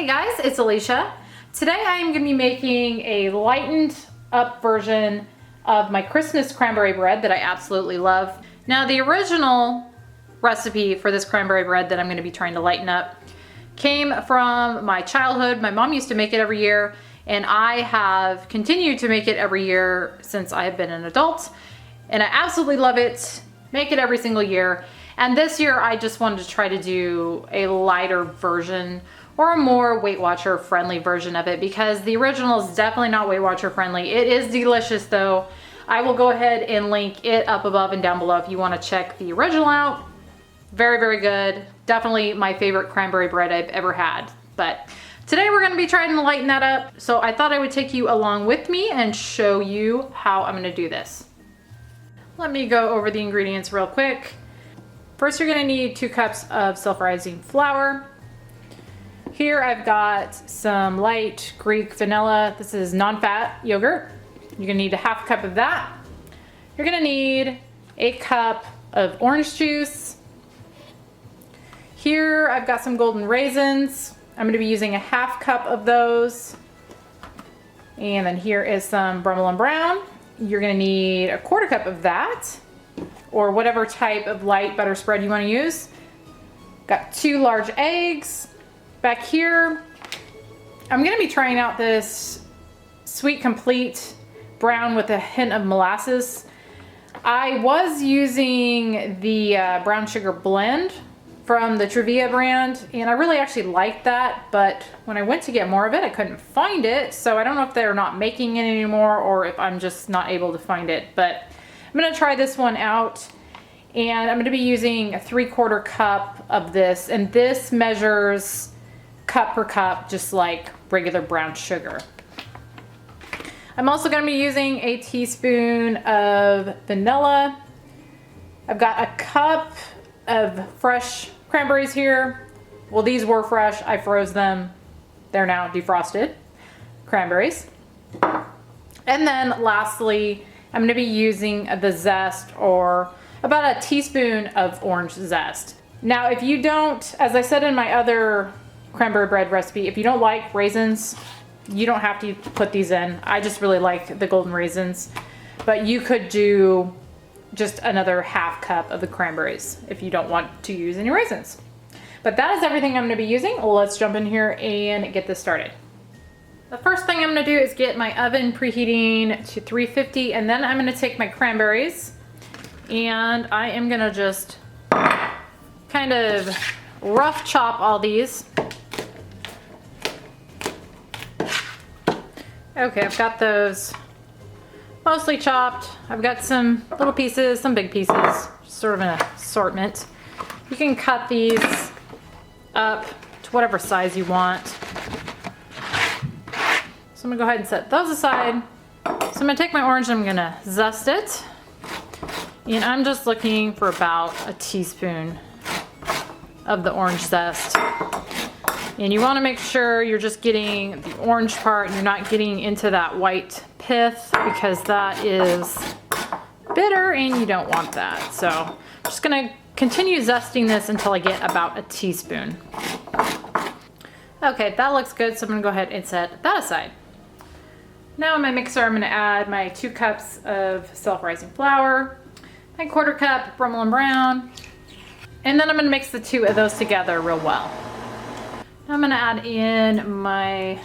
Hey guys, it's Alicia. Today I am going to be making a lightened up version of my Christmas cranberry bread that I absolutely love. Now the original recipe for this cranberry bread that I'm going to be trying to lighten up came from my childhood. My mom used to make it every year, and I have continued to make it every year since I have been an adult, and I absolutely love it. Make it every single year. And this year I just wanted to try to do a lighter version or a more Weight Watcher friendly version of it, because the original is definitely not Weight Watcher friendly. It is delicious though. I will go ahead and link it up above and down below if you want to check the original out. Very, very good. Definitely my favorite cranberry bread I've ever had. But today we're going to be trying to lighten that up. So I thought I would take you along with me and show you how I'm going to do this. Let me go over the ingredients real quick. First, you're going to need 2 cups of self-rising flour. Here I've got some light Greek vanilla. This is non-fat yogurt. You're going to need a ½ cup of that. You're going to need a cup of orange juice. Here I've got some golden raisins. I'm going to be using a ½ cup of those. And then here is some Brummel Brown. You're going to need a ¼ cup of that, or whatever type of light butter spread you want to use. Got 2 large eggs. Back here, I'm going to be trying out this Sweet Complete brown with a hint of molasses. I was using the brown sugar blend from the Truvia brand, and I really actually liked that, but when I went to get more of it, I couldn't find it. So I don't know if they're not making it anymore or if I'm just not able to find it, but I'm going to try this one out. And I'm going to be using a ¾ cup of this, and this measures cup per cup, just like regular brown sugar. I'm also going to be using a teaspoon of vanilla. I've got a cup of fresh cranberries here. Well, these were fresh. I froze them. They're now defrosted cranberries. And then lastly, I'm going to be using the zest, or about a teaspoon of orange zest. Now, if you don't, as I said in my other cranberry bread recipe, if you don't like raisins, you don't have to put these in. I just really like the golden raisins, but you could do just another ½ cup of the cranberries if you don't want to use any raisins. But that is everything I'm going to be using. Let's jump in here and get this started. The first thing I'm going to do is get my oven preheating to 350, and then I'm going to take my cranberries and I am going to just kind of rough chop all these. Okay, I've got those mostly chopped. I've got some little pieces, some big pieces, sort of an assortment. You can cut these up to whatever size you want. So I'm gonna go ahead and set those aside. So I'm gonna take my orange and I'm gonna zest it. And I'm just looking for about a teaspoon of the orange zest. And you wanna make sure you're just getting the orange part and you're not getting into that white pith, because that is bitter and you don't want that. So I'm just gonna continue zesting this until I get about a teaspoon. Okay, that looks good, so I'm gonna go ahead and set that aside. Now in my mixer, I'm gonna add my 2 cups of self-rising flour, my ¼ cup Brummel Brown, and then I'm gonna mix the 2 of those together real well. Now I'm gonna add in my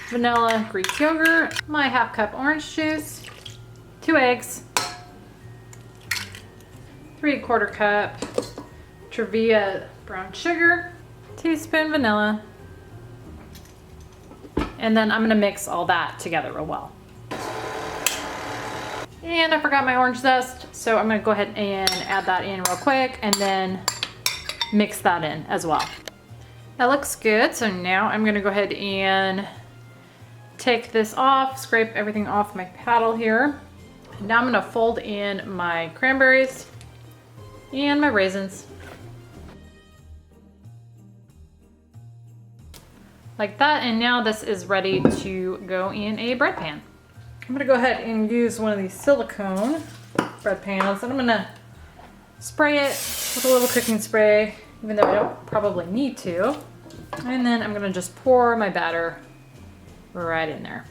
vanilla Greek yogurt, my ½ cup orange juice, 2 eggs, 3¼ cup Truvia brown sugar, teaspoon vanilla, and then I'm gonna mix all that together real well. And I forgot my orange zest, so I'm gonna go ahead and add that in real quick and then mix that in as well. That looks good, so now I'm gonna go ahead and take this off, scrape everything off my paddle here. Now I'm gonna fold in my cranberries and my raisins. Like that, and now this is ready to go in a bread pan. I'm gonna go ahead and use one of these silicone bread pans, and I'm gonna spray it with a little cooking spray, even though I don't probably need to. And then I'm gonna just pour my batter right in there.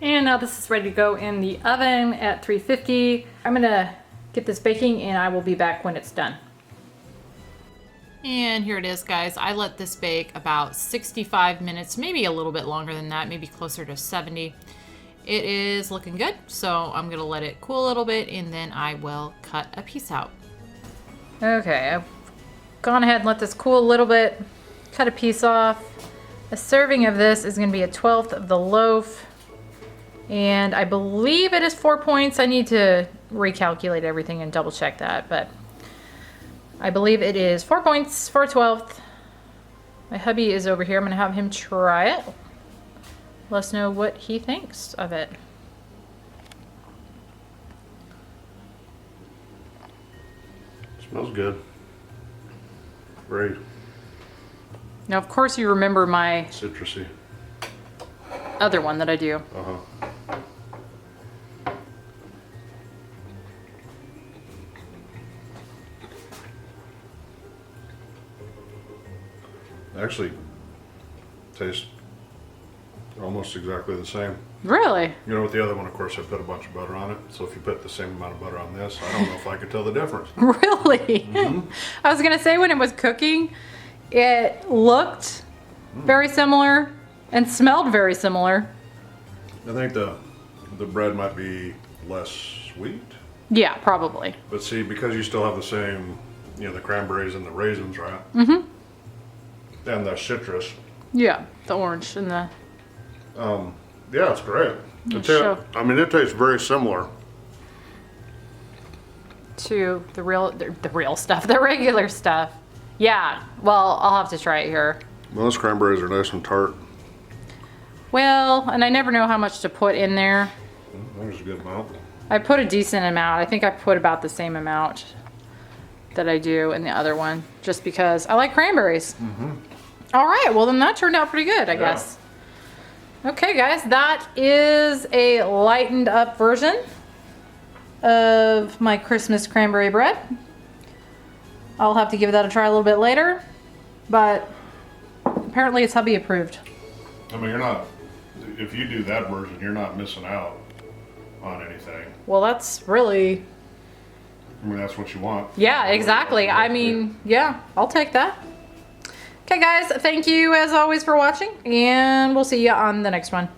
And now this is ready to go in the oven at 350. I'm gonna get this baking and I will be back when it's done. And here it is, guys. I let this bake about 65 minutes, maybe a little bit longer than that, maybe closer to 70. It is looking good, so I'm gonna let it cool a little bit and then I will cut a piece out. Okay, I've gone ahead and let this cool a little bit, cut a piece off. A serving of this is gonna be 1/12 of the loaf, and I believe it is 4 points. I need to recalculate everything and double check that, but I believe it is 4 points for 1/12. My hubby is over here. I'm gonna have him try it. Let us know what he thinks of it. Smells good. Great. Now, of course, you remember my Citrusy. other one that I do. Actually, tastes almost exactly the same. Really? You know, with the other one, of course, I put a bunch of butter on it. So if you put the same amount of butter on this, I don't know if I could tell the difference. Really? I was gonna say when it was cooking, it looked very similar and smelled very similar. I think the bread might be less sweet. Yeah, probably. But see, because you still have the same, you know, the cranberries and the raisins, right? And the citrus. Yeah, the orange and the... Yeah, it's great. I mean, it tastes very similar to the real stuff, the regular stuff. Yeah, well, I'll have to try it here. Well, those cranberries are nice and tart. Well, and I never know how much to put in there. There's a good amount. I put a decent amount. I think I put about the same amount that I do in the other one, just because I like cranberries. All right, well then that turned out pretty good, I guess. Okay guys, that is a lightened up version of my Christmas cranberry bread. I'll have to give that a try a little bit later, but apparently it's hubby approved. I mean, if you do that version, you're not missing out on anything. Well, that's really... I mean, that's what you want. Yeah, exactly. I mean, yeah, I'll take that. Okay guys, thank you as always for watching, and we'll see you on the next one.